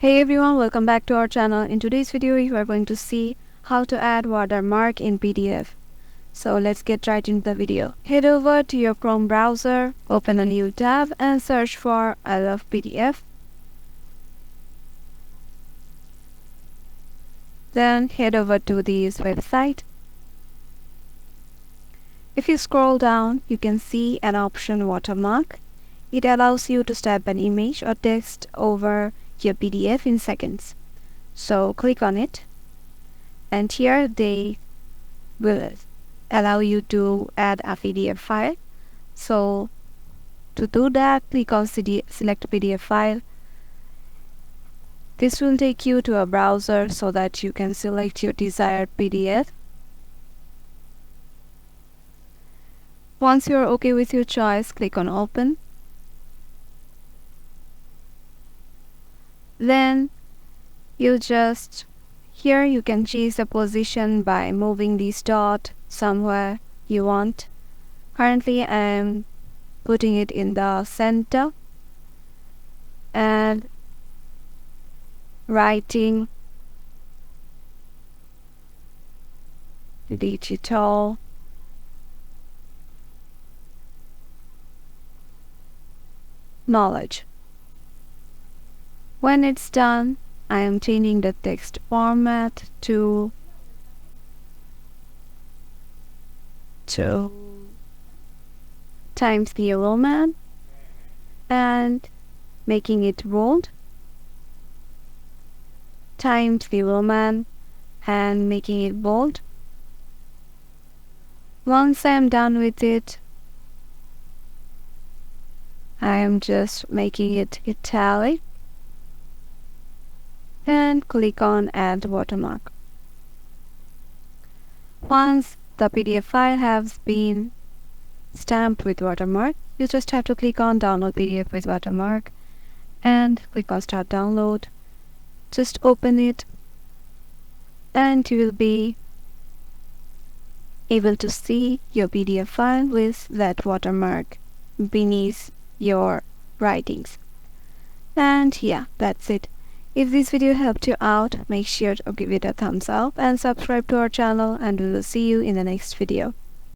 Hey everyone, welcome back to our channel. In today's video, you are going to see how to add watermark in PDF. So let's get right into the video. Head over to your Chrome browser, open a new tab and search for I love PDF. Then head over to this website. If you scroll down, you can see an option watermark. It allows you to stamp an image or text over your PDF in seconds. So click on it, and here they will allow you to add a PDF file. So to do that, click on select PDF file. This will take you to a browser so that you can select your desired PDF. Once you are okay with your choice, click on open. Then here you can change the position by moving this dot somewhere you want. Currently I am putting it in the center and writing digital knowledge. When it's done, I am changing the text format to Times New Roman and making it bold. Times New Roman and making it bold. Once I am done with it, I am just making it italic and click on add watermark. Once the PDF file has been stamped with watermark, you just have to click on download PDF with watermark and click on start download. Just open it and you will be able to see your PDF file with that watermark beneath your writings. And yeah, that's it. If this video helped you out, make sure to give it a thumbs up and subscribe to our channel, and we will see you in the next video.